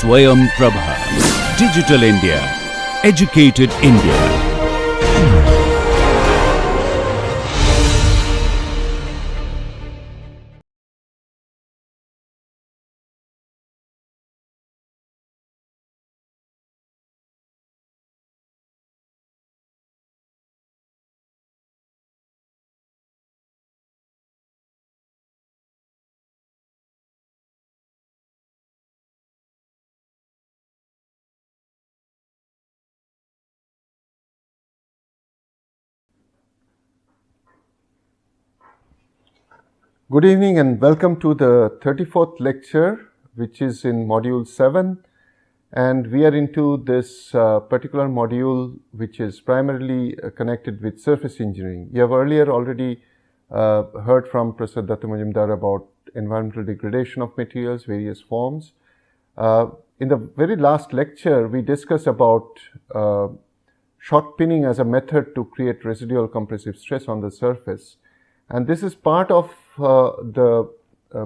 Swayam Prabha. Digital India. Educated India. Good evening and welcome to the 34th lecture, which is in module 7, and we are into this particular module which is primarily connected with surface engineering. You have earlier already heard from Professor Datta Majumdar about environmental degradation of materials, various forms. In the very last lecture, we discussed about shot pinning as a method to create residual compressive stress on the surface. And this is part of the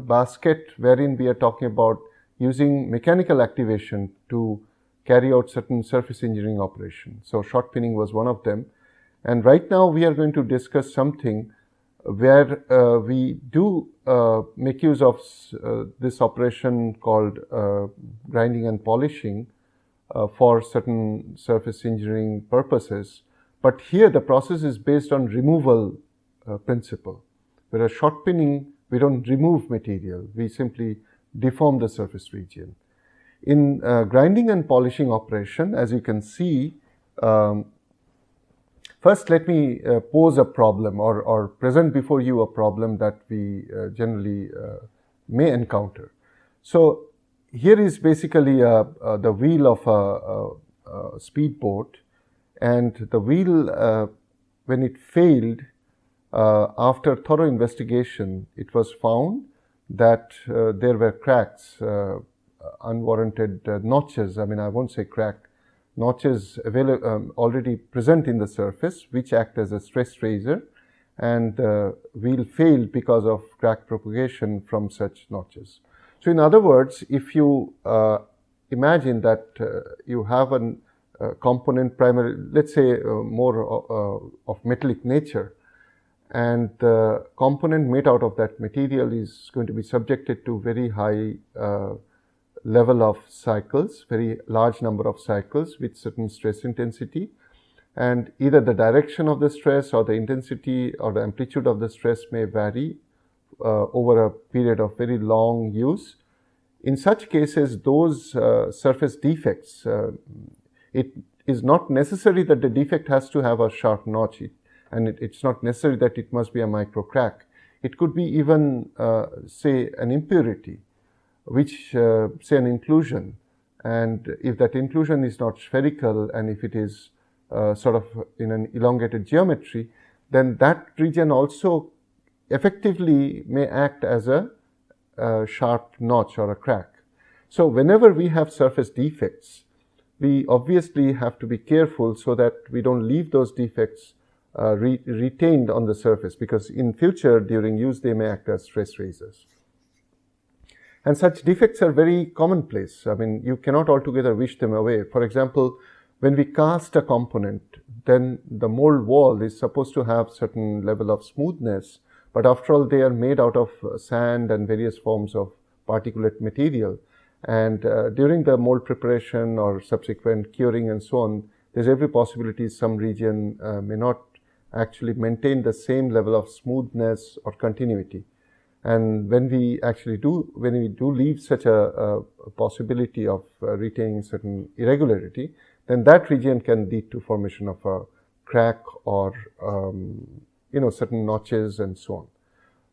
basket wherein we are talking about using mechanical activation to carry out certain surface engineering operations. So shot pinning was one of them. And right now we are going to discuss something where we do make use of this operation called grinding and polishing for certain surface engineering purposes. But here the process is based on removal principle. Whereas shot pinning, we don't remove material, we simply deform the surface region. In grinding and polishing operation, as you can see, first let me pose a problem or present before you a problem that we generally may encounter. So here is basically the wheel of a speedboat, and the wheel, when it failed, after thorough investigation, it was found that there were cracks, unwarranted notches. I mean, I won't say crack, notches already present in the surface, which act as a stress raiser, and the wheel failed because of crack propagation from such notches. So, in other words, if you imagine that you have a component primary, let's say more of metallic nature, and the component made out of that material is going to be subjected to very high level of cycles, very large number of cycles with certain stress intensity, and either the direction of the stress or the intensity or the amplitude of the stress may vary over a period of very long use. In such cases, those surface defects, it is not necessary that the defect has to have a sharp notch. And it's not necessary that it must be a micro crack. It could be even, say, an impurity, which, say, an inclusion. And if that inclusion is not spherical and if it is sort of in an elongated geometry, then that region also effectively may act as a sharp notch or a crack. So whenever we have surface defects, we obviously have to be careful so that we don't leave those defects retained on the surface, because in future during use they may act as stress raisers. And such defects are very commonplace. I mean, you cannot altogether wish them away. For example, when we cast a component, then the mold wall is supposed to have certain level of smoothness, but after all they are made out of sand and various forms of particulate material, and during the mold preparation or subsequent curing and so on, there's every possibility some region may not actually maintain the same level of smoothness or continuity. And when we actually do leave such a possibility of retaining certain irregularity, then that region can lead to formation of a crack or certain notches and so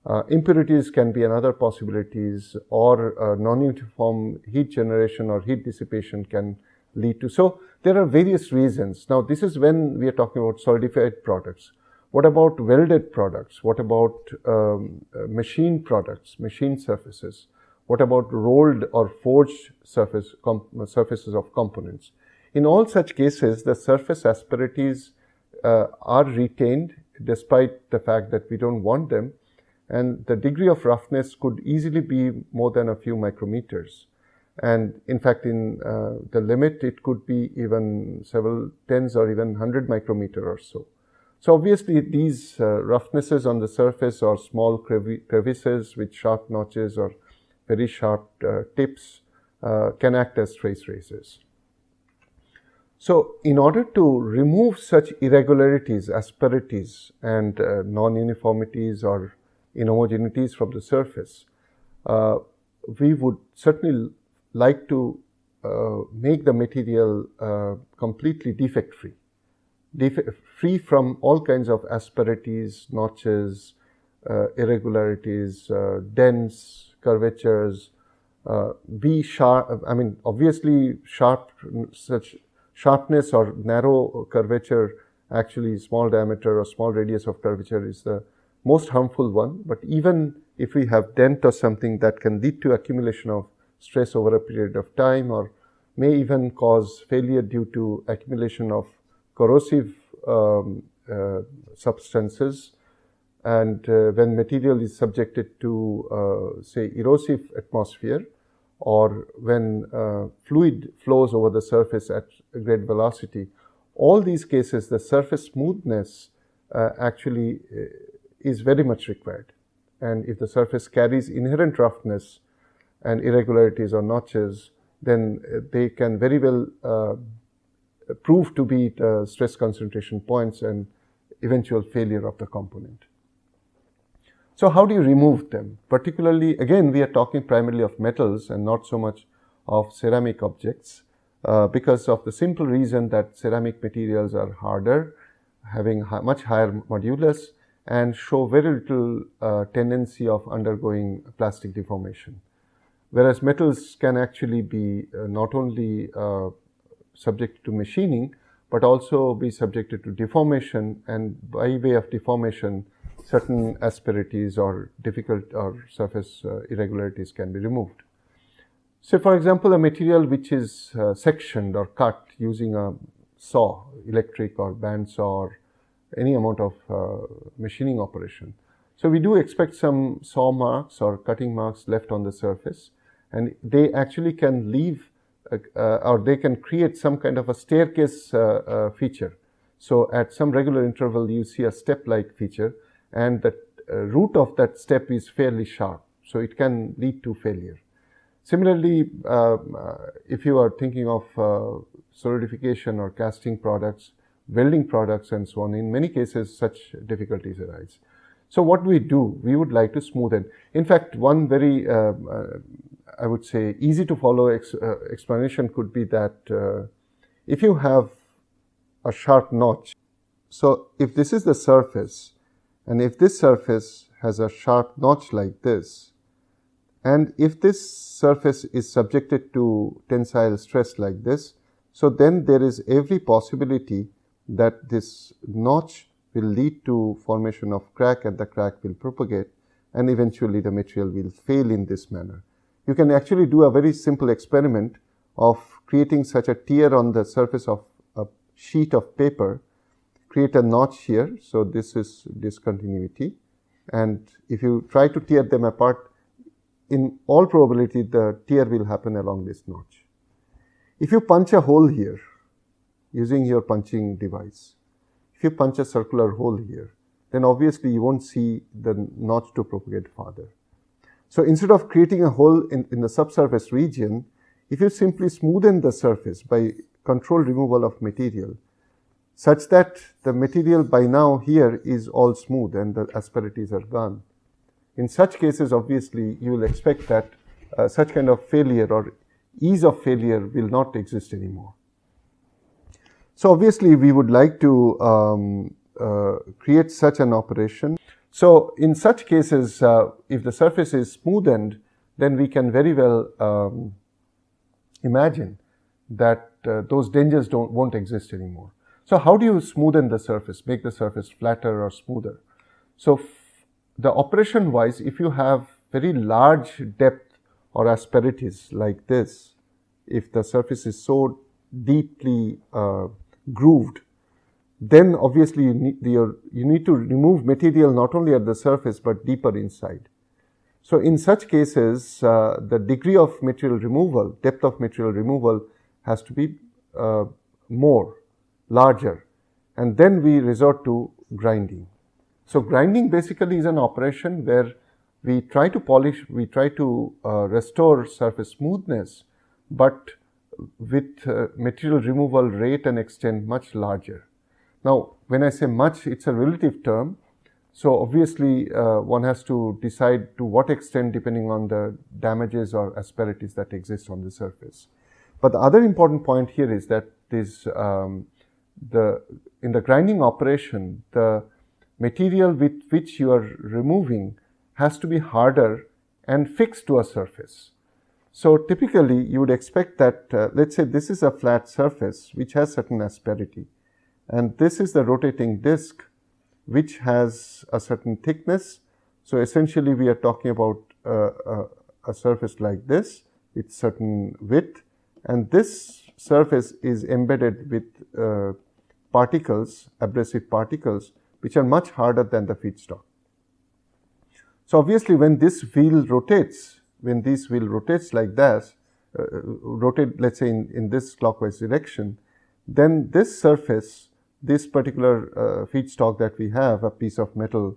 on. Impurities can be another possibilities, or non-uniform heat generation or heat dissipation can lead to. So there are various reasons. Now this is when we are talking about solidified products. What about welded products? What about machine products, machine surfaces? What about rolled or forged surfaces of components? In all such cases, the surface asperities are retained despite the fact that we don't want them, and the degree of roughness could easily be more than a few micrometers. And in fact, in the limit, it could be even several tens or even 100 micrometer or so. So obviously, these roughnesses on the surface or small crevices with sharp notches or very sharp tips can act as trace tracers. So in order to remove such irregularities, asperities, and non-uniformities or inhomogeneities from the surface, we would certainly like to make the material completely defect-free, free from all kinds of asperities, notches, irregularities, dents, curvatures, be sharp. I mean, obviously, such sharpness or narrow curvature, actually small diameter or small radius of curvature is the most harmful one. But even if we have dent or something, that can lead to accumulation of stress over a period of time, or may even cause failure due to accumulation of corrosive substances. And when material is subjected to, say, erosive atmosphere, or when fluid flows over the surface at a great velocity, all these cases, the surface smoothness actually is very much required. And if the surface carries inherent roughness and irregularities or notches, then they can very well prove to be stress concentration points and eventual failure of the component. So how do you remove them? Particularly, again, we are talking primarily of metals and not so much of ceramic objects, because of the simple reason that ceramic materials are harder, having much higher modulus, and show very little tendency of undergoing plastic deformation. Whereas metals can actually be not only subject to machining, but also be subjected to deformation, and by way of deformation, certain asperities or difficult or surface irregularities can be removed. So, for example, a material which is sectioned or cut using a saw, electric or band saw, or any amount of machining operation. So, we do expect some saw marks or cutting marks left on the surface, and they actually can leave or they can create some kind of a staircase feature. So, at some regular interval, you see a step-like feature, and the root of that step is fairly sharp, so it can lead to failure. Similarly, if you are thinking of solidification or casting products, welding products and so on, in many cases such difficulties arise. So what do? We would like to smoothen. In fact, one very, I would say, easy to follow explanation could be that if you have a sharp notch, so if this is the surface, and if this surface has a sharp notch like this, and if this surface is subjected to tensile stress like this, so then there is every possibility that this notch will lead to formation of crack, and the crack will propagate, and eventually the material will fail in this manner. You can actually do a very simple experiment of creating such a tear on the surface of a sheet of paper, create a notch here, so this is discontinuity, and if you try to tear them apart, in all probability the tear will happen along this notch. If you punch a hole here using your punching device, if you punch a circular hole here, then obviously you won't see the notch to propagate farther. So instead of creating a hole in the subsurface region, if you simply smoothen the surface by controlled removal of material, such that the material by now here is all smooth and the asperities are gone. In such cases, obviously, you will expect that such kind of failure or ease of failure will not exist anymore. So obviously, we would like to create such an operation. So in such cases, if the surface is smoothened, then we can very well imagine that those dangers won't exist anymore. So how do you smoothen the surface, make the surface flatter or smoother? So the operation wise, if you have very large depth or asperities like this, if the surface is so deeply grooved, then obviously you need to remove material not only at the surface but deeper inside. So in such cases, the degree of material removal, depth of material removal has to be larger, and then we resort to grinding. So grinding basically is an operation where we try to polish, we try to restore surface smoothness, but with material removal rate and extent much larger. Now, when I say much, it's a relative term. So obviously, one has to decide to what extent depending on the damages or asperities that exist on the surface. But the other important point here is that this, in the grinding operation, the material with which you are removing has to be harder and fixed to a surface. So typically, you would expect that, let's say this is a flat surface which has certain asperity, and this is the rotating disc which has a certain thickness. So essentially, we are talking about a surface like this with certain width, and this surface is embedded with particles, abrasive particles, which are much harder than the feedstock. So obviously, when this wheel rotates, when this wheel rotates like this, let's say in this clockwise direction, then this surface, this particular feedstock that we have, a piece of metal,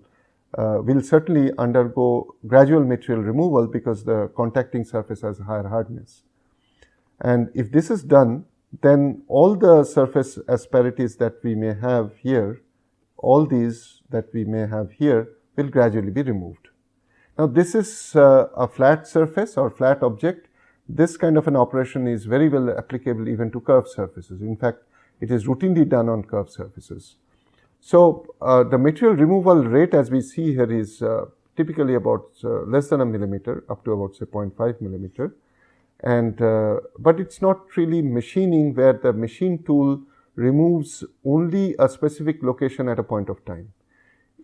will certainly undergo gradual material removal because the contacting surface has higher hardness. And if this is done, then all the surface asperities that we may have here, all these that we may have here, will gradually be removed. Now, this is a flat surface or flat object. This kind of an operation is very well applicable even to curved surfaces. In fact, it is routinely done on curved surfaces. So, the material removal rate as we see here is typically about less than a millimeter up to about say 0.5 millimeter. And but it's not really machining where the machine tool removes only a specific location at a point of time.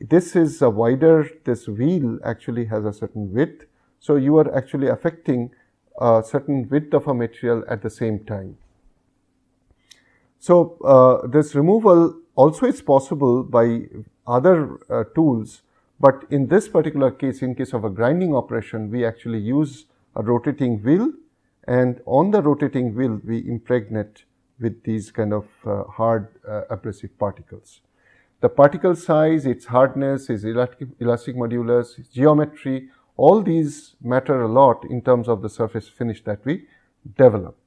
This is a wider, this wheel actually has a certain width. So, you are actually affecting a certain width of a material at the same time. So, this removal also is possible by other tools, but in this particular case, in case of a grinding operation, we actually use a rotating wheel, and on the rotating wheel, we impregnate with these kind of hard abrasive particles. The particle size, its hardness, its elastic modulus, its geometry, all these matter a lot in terms of the surface finish that we develop.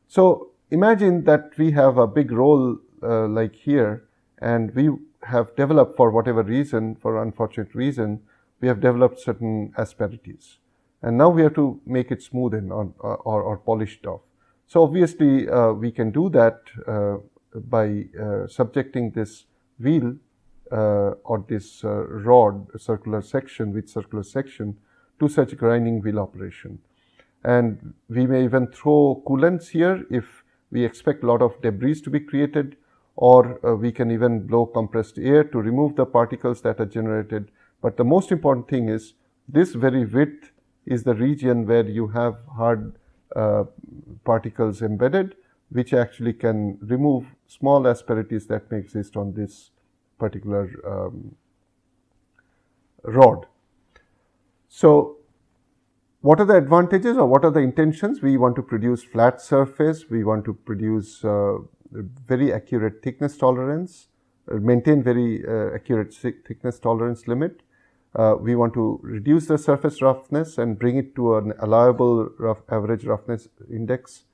So, imagine that we have a big roll like here, and we have developed for whatever reason, for unfortunate reason, we have developed certain asperities. And now we have to make it smoothened or polished off. So, obviously, we can do that by subjecting this wheel or this rod, circular section with circular section to such grinding wheel operation. And we may even throw coolants here if we expect a lot of debris to be created, or we can even blow compressed air to remove the particles that are generated. But the most important thing is this very width is the region where you have hard particles embedded, which actually can remove small asperities that may exist on this particular rod. So, what are the advantages or what are the intentions? We want to produce flat surface, we want to produce very accurate thickness tolerance, maintain very accurate thickness tolerance limit. We want to reduce the surface roughness and bring it to an allowable average roughness index.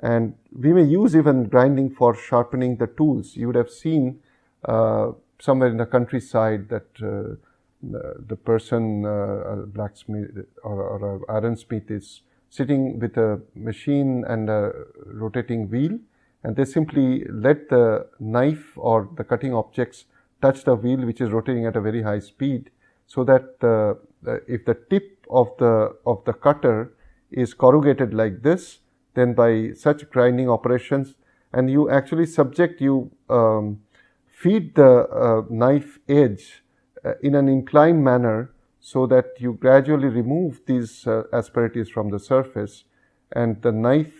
And we may use even grinding for sharpening the tools. You would have seen somewhere in the countryside that the person, a blacksmith or an ironsmith, is sitting with a machine and a rotating wheel, and they simply let the knife or the cutting objects touch the wheel, which is rotating at a very high speed, so that if the tip of the cutter is corrugated like this, then by such grinding operations, and you actually feed the knife edge in an inclined manner, so that you gradually remove these asperities from the surface, and the knife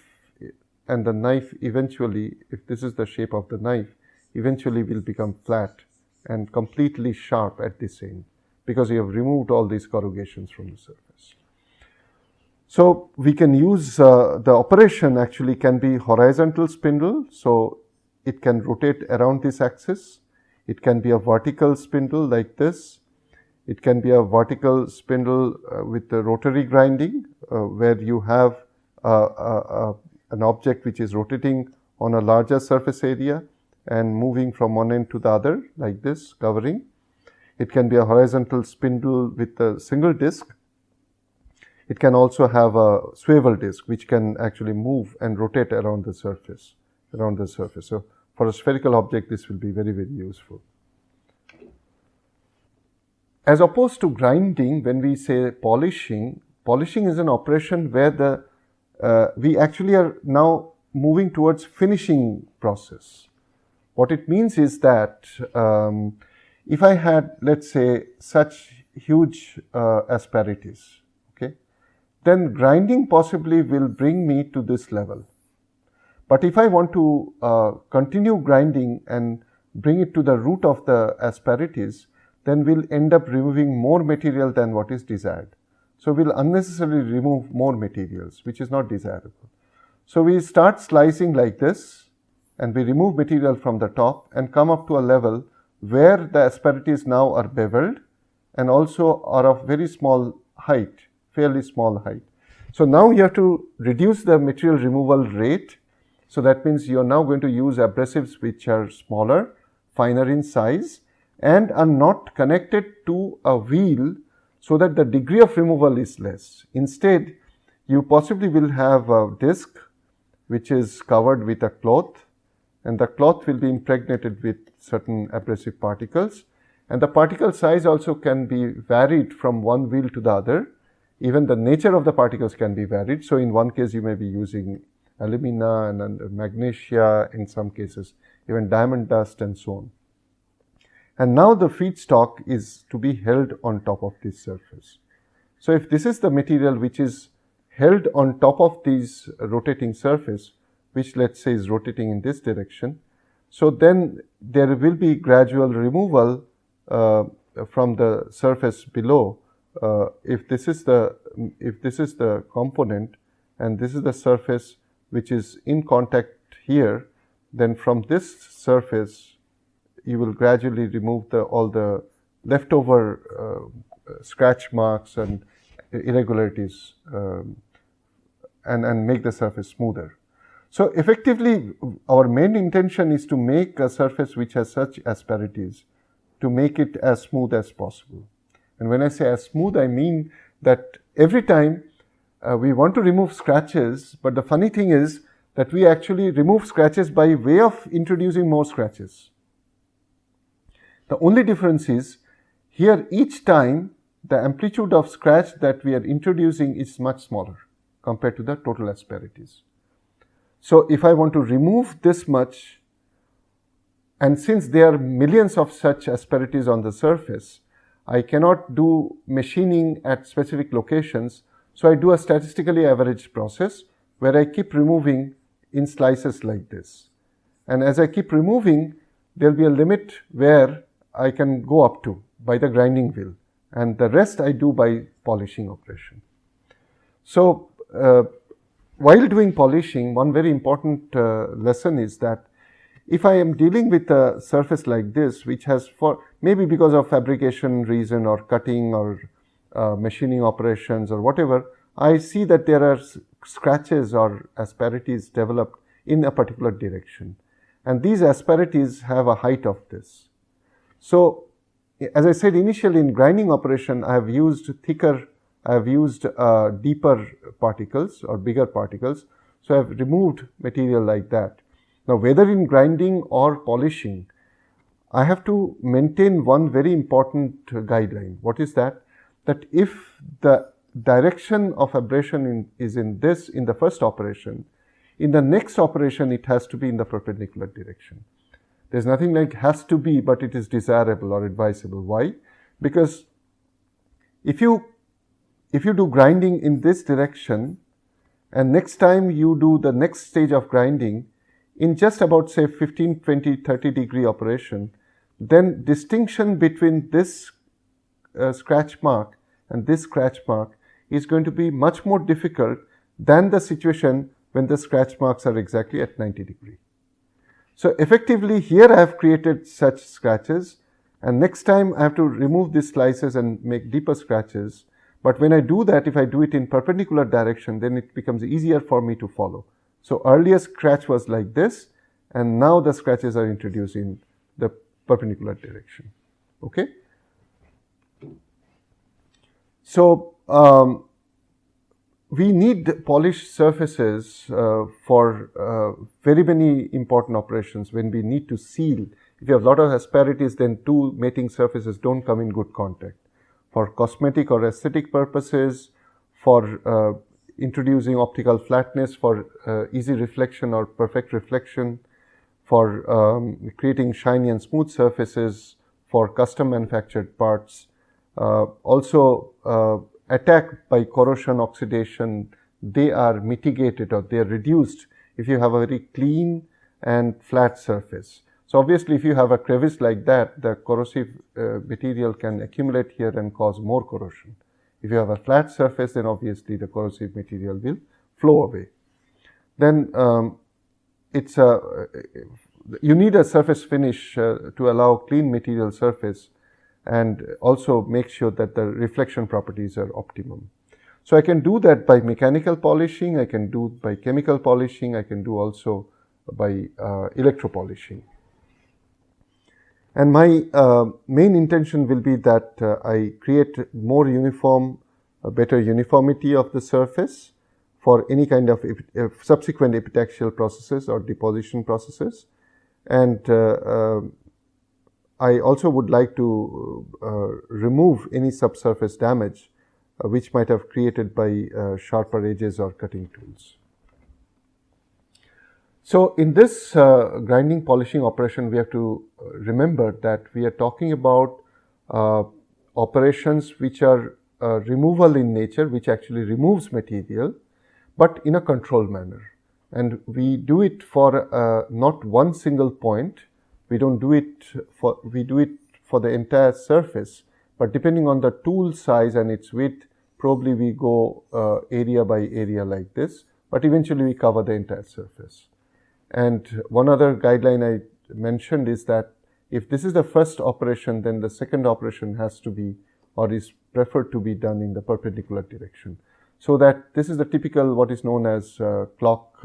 eventually, if this is the shape of the knife, eventually will become flat and completely sharp at this end, because you have removed all these corrugations from the surface. So we can use the operation actually can be horizontal spindle, so it can rotate around this axis. It can be a vertical spindle like this. It can be a vertical spindle with the rotary grinding, where you have an object which is rotating on a larger surface area and moving from one end to the other like this, covering. It can be a horizontal spindle with a single disc. It can also have a swivel disc which can actually move and rotate around the surface. So for a spherical object, this will be very, very useful. As opposed to grinding, when we say polishing is an operation where we actually are now moving towards finishing process. What it means is that if I had, let's say, such huge asperities, okay, then grinding possibly will bring me to this level. But if I want to continue grinding and bring it to the root of the asperities, then we'll end up removing more material than what is desired. So we'll unnecessarily remove more materials, which is not desirable. So we start slicing like this, and we remove material from the top and come up to a level where the asperities now are beveled and also are of very small height, fairly small height. So now you have to reduce the material removal rate. So that means you are now going to use abrasives which are smaller, finer in size, and are not connected to a wheel so that the degree of removal is less. Instead, you possibly will have a disc which is covered with a cloth, and the cloth will be impregnated with certain abrasive particles, and the particle size also can be varied from one wheel to the other. Even the nature of the particles can be varied. So in one case you may be using alumina and magnesia, in some cases even diamond dust and so on. And now the feedstock is to be held on top of this surface. So if this is the material which is held on top of this rotating surface, which let's say is rotating in this direction, so then there will be gradual removal from the surface below. If this is the component and this is the surface which is in contact here, then from this surface you will gradually remove all the leftover scratch marks and irregularities and make the surface smoother. So effectively, our main intention is to make a surface which has such asperities, to make it as smooth as possible. And when I say as smooth, I mean that every time we want to remove scratches, but the funny thing is that we actually remove scratches by way of introducing more scratches. The only difference is here each time the amplitude of scratch that we are introducing is much smaller compared to the total asperities. So if I want to remove this much, and since there are millions of such asperities on the surface, I cannot do machining at specific locations. So I do a statistically averaged process where I keep removing in slices like this. And as I keep removing, there will be a limit where I can go up to by the grinding wheel, and the rest I do by polishing operation. So while doing polishing, one very important lesson is that if I am dealing with a surface like this, which has, for maybe because of fabrication reason or cutting or machining operations or whatever, I see that there are scratches or asperities developed in a particular direction, and these asperities have a height of this. So as I said initially, in grinding operation, I have used deeper particles or bigger particles. So I have removed material like that. Now, whether in grinding or polishing, I have to maintain one very important guideline. What is that? That if the direction of abrasion is in the first operation, in the next operation it has to be in the perpendicular direction. There's nothing like has to be, but it is desirable or advisable. Why? Because if you do grinding in this direction, and next time you do the next stage of grinding in just about say 15, 20, 30 degree operation, then distinction between this scratch mark and this scratch mark is going to be much more difficult than the situation when the scratch marks are exactly at 90 degree. So effectively here I have created such scratches, and next time I have to remove these slices and make deeper scratches. But when I do that, if I do it in perpendicular direction, then it becomes easier for me to follow. So earlier scratch was like this, and now the scratches are introduced in the perpendicular direction. Okay. So we need polished surfaces for very many important operations. When we need to seal, if you have a lot of asperities, then two mating surfaces don't come in good contact. For cosmetic or aesthetic purposes, for introducing optical flatness, for easy reflection or perfect reflection, for creating shiny and smooth surfaces, for custom manufactured parts. Also attack by corrosion, oxidation, they are mitigated or they are reduced if you have a very clean and flat surface. So obviously if you have a crevice like that, the corrosive material can accumulate here and cause more corrosion. If you have a flat surface, then obviously the corrosive material will flow away. Then you need a surface finish to allow clean material surface, and also make sure that the reflection properties are optimum. So I can do that by mechanical polishing, I can do by chemical polishing, I can do also by electropolishing. And my main intention will be that I create more uniform, better uniformity of the surface for any kind of subsequent epitaxial processes or deposition processes. And I also would like to remove any subsurface damage which might have created by sharper edges or cutting tools. So in this grinding polishing operation, we have to remember that we are talking about operations which are removal in nature, which actually removes material, but in a controlled manner. And we do it for not one single point. We don't do it for, we do it for the entire surface, but depending on the tool size and its width, probably we go area by area like this, but eventually we cover the entire surface. And one other guideline I mentioned is that if this is the first operation, then the second operation has to be, or is preferred to be done in the perpendicular direction. So that this is the typical, what is known as clock,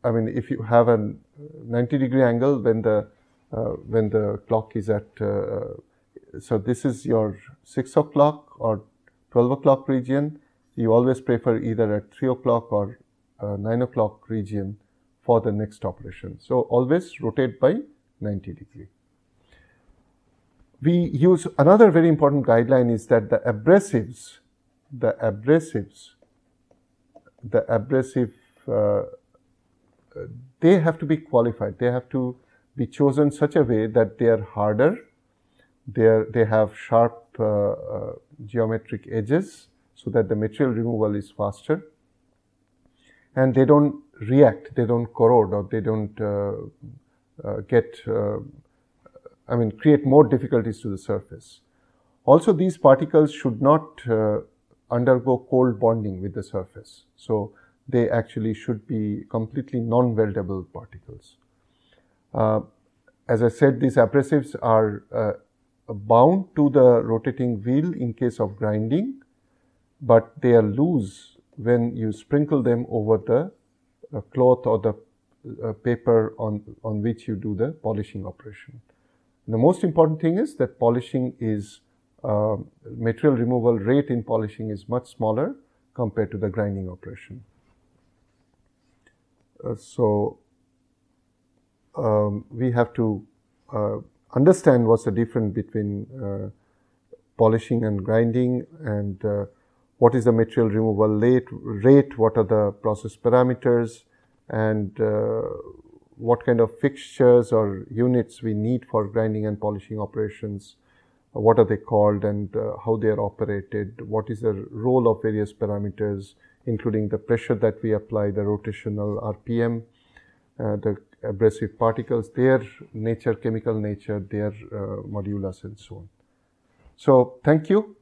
I mean, if you have a 90-degree angle when the clock is at, so this is your 6 o'clock or 12 o'clock region. You always prefer either at 3 o'clock or 9 o'clock region for the next operation. So always rotate by 90 degree. We use another very important guideline is that the abrasives, they have to be qualified. They have to be chosen such a way that they are harder, they have sharp geometric edges so that the material removal is faster, and they don't react, they don't corrode, or they don't create more difficulties to the surface. Also, these particles should not undergo cold bonding with the surface. So they actually should be completely non-weldable particles. As I said, these abrasives are bound to the rotating wheel in case of grinding, but they are loose when you sprinkle them over the cloth or the paper on which you do the polishing operation. The most important thing is that polishing is, material removal rate in polishing is much smaller compared to the grinding operation. We have to understand what's the difference between polishing and grinding, and what is the material removal rate, what are the process parameters, and what kind of fixtures or units we need for grinding and polishing operations, what are they called, and how they are operated, what is the role of various parameters, including the pressure that we apply, the rotational RPM, the abrasive particles, their nature, chemical nature, their modulus and so on. So thank you.